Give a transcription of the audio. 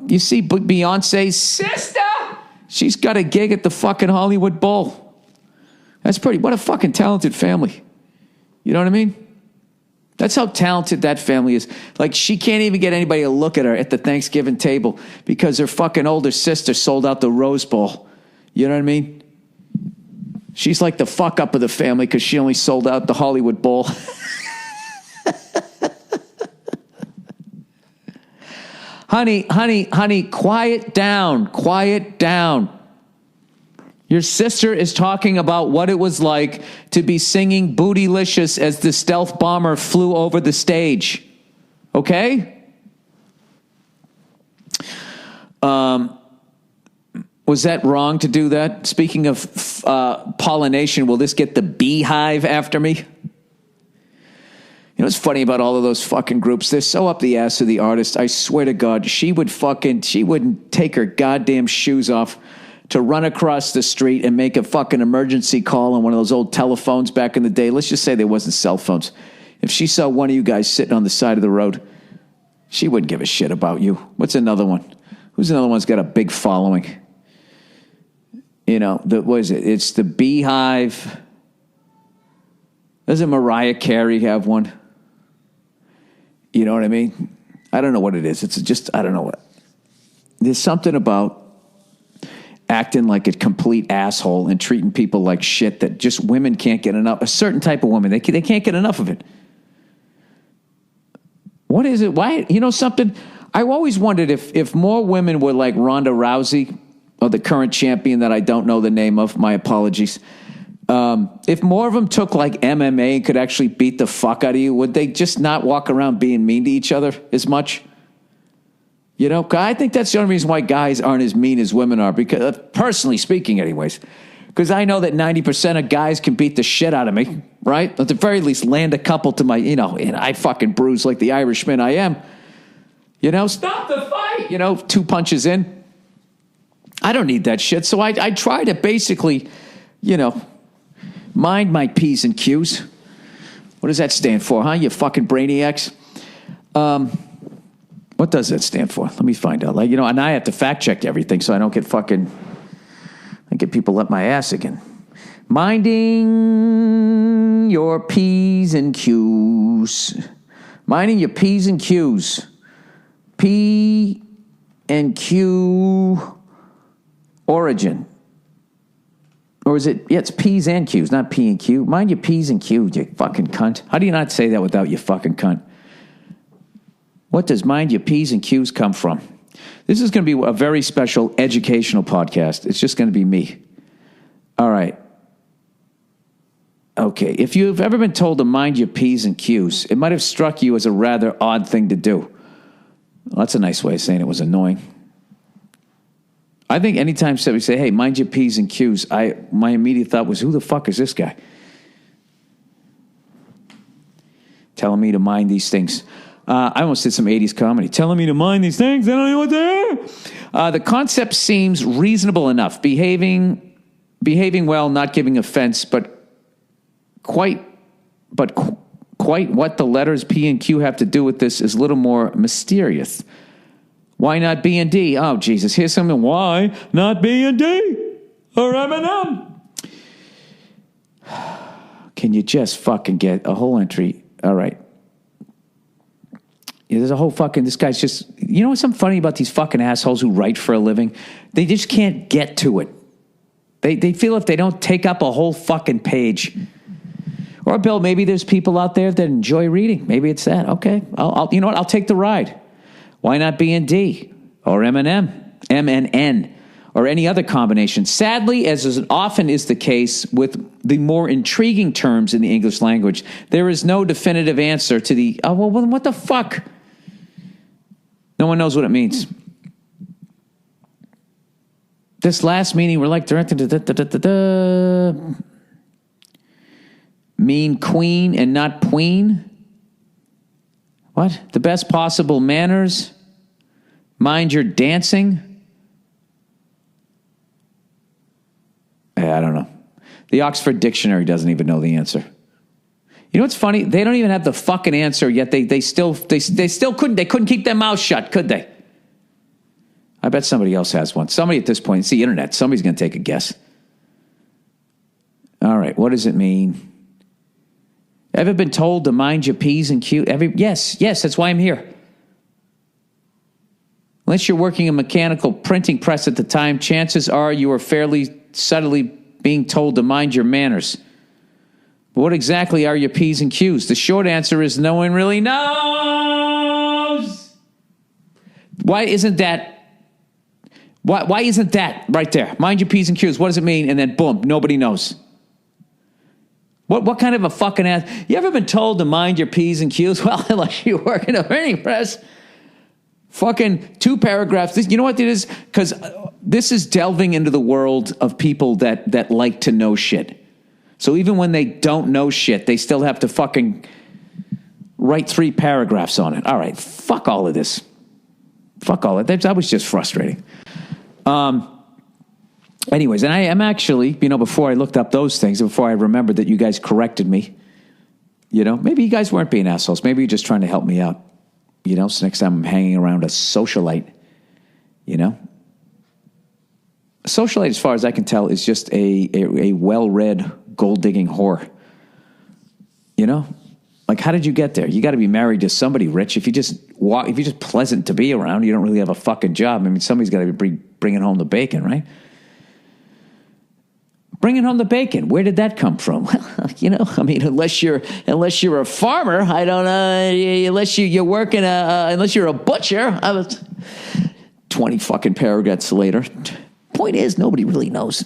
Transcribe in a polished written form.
you see Beyonce's sister? She's got a gig at the fucking Hollywood Bowl. That's what a fucking talented family. You know what I mean? That's how talented that family is. Like, she can't even get anybody to look at her at the Thanksgiving table because her fucking older sister sold out the Rose Bowl. You know what I mean? She's like the fuck up of the family because she only sold out the Hollywood Bowl. Honey, quiet down. Your sister is talking about what it was like to be singing Bootylicious as the stealth bomber flew over the stage. Okay? Was that wrong to do that? Speaking of pollination, will this get the beehive after me? You know what's funny about all of those fucking groups? They're so up the ass of the artist. I swear to God, she wouldn't take her goddamn shoes off to run across the street and make a fucking emergency call on one of those old telephones back in the day. Let's just say there wasn't cell phones. If she saw one of you guys sitting on the side of the road, she wouldn't give a shit about you. What's another one? Who's another one's got a big following? You know, what is it? It's the Beehive. Doesn't Mariah Carey have one? You know what I mean? I don't know what it is. It's just, I don't know what. There's something about acting like a complete asshole and treating people like shit that just women can't get enough. A certain type of woman, they can't get enough of it. What is it? Why? You know something? I always wondered if more women were like Ronda Rousey, or the current champion that I don't know the name of. My apologies. If more of them took like MMA and could actually beat the fuck out of you, would they just not walk around being mean to each other as much? You know, I think that's the only reason why guys aren't as mean as women are, because personally speaking anyways, because I know that 90% of guys can beat the shit out of me, right? At the very least, land a couple to my, you know, and I fucking bruise like the Irishman I am. You know, stop the fight, you know, 2 punches in. I don't need that shit. So I try to basically, you know, mind my P's and Q's. What does that stand for, huh? You fucking brainiacs. What does that stand for? Let me find out. Like, you know, and I have to fact check everything so I don't get people up my ass again. Minding your P's and Q's. Minding your P's and Q's. P and Q origin. Or is it, yeah, it's P's and Q's, not P and Q. Mind your P's and Q's, you fucking cunt. How do you not say that without you fucking cunt? What does mind your P's and Q's come from? This is going to be a very special educational podcast. It's just going to be me. All right. Okay. If you've ever been told to mind your P's and Q's, it might have struck you as a rather odd thing to do. Well, that's a nice way of saying it was annoying. I think anytime somebody say, hey, mind your P's and Q's, my immediate thought was, who the fuck is this guy? Telling me to mind these things. I almost did some 80s comedy. Telling me to mind these things. I don't know what they are. The concept seems reasonable enough. Behaving well, not giving offense, but quite what the letters P and Q have to do with this is a little more mysterious. Why not B and D? Oh, Jesus. Here's something. Why not B and D? Or M&M? Can you just fucking get a whole entry? All right. Yeah, there's a whole fucking, this guy's just, you know what's something funny about these fucking assholes who write for a living? They just can't get to it. They feel if they don't take up a whole fucking page. Or, Bill, maybe there's people out there that enjoy reading. Maybe it's that. Okay. I'll you know what? I'll take the ride. Why not B and D? Or M&M? M&N? Or any other combination? Sadly, as often is the case with the more intriguing terms in the English language, there is no definitive answer to the, oh, well, what the fuck? No one knows what it means. This last meaning, we're like, mean queen and not queen? What? The best possible manners? Mind your dancing? I don't know. The Oxford Dictionary doesn't even know the answer. You know what's funny? They don't even have the fucking answer yet. They still couldn't keep their mouth shut, could they? I bet somebody else has one. Somebody at this point, it's the internet. Somebody's going to take a guess. All right, what does it mean? Ever been told to mind your P's and Q's? Yes, that's why I'm here. Unless you're working a mechanical printing press at the time, chances are you are fairly subtly being told to mind your manners. But what exactly are your P's and Q's? The short answer is no one really knows. Why isn't that right there? Mind your P's and Q's. What does it mean? And then boom, nobody knows. What kind of a fucking ass? You ever been told to mind your P's and Q's? Well, unless you work in a printing press. Fucking 2 paragraphs. You know what it is? Because this is delving into the world of people that like to know shit. So even when they don't know shit, they still have to fucking write 3 paragraphs on it. All right, fuck all of this. Fuck all of that. That was just frustrating. Anyways, and I am actually, before I looked up those things, before I remembered that you guys corrected me, maybe you guys weren't being assholes. Maybe you're just trying to help me out. So next time I'm hanging around a socialite, a socialite, as far as I can tell, is just a well-read gold-digging whore. Like, how did you get there? You got to be married to somebody rich. If you're just pleasant to be around, you don't really have a fucking job. I mean, somebody's got to be bringing home the bacon, right? Bringing home the bacon. Where did that come from? Well, unless you're a farmer, I don't know. Unless you're working unless you're a butcher. 20 fucking paragraphs later. Point is, nobody really knows.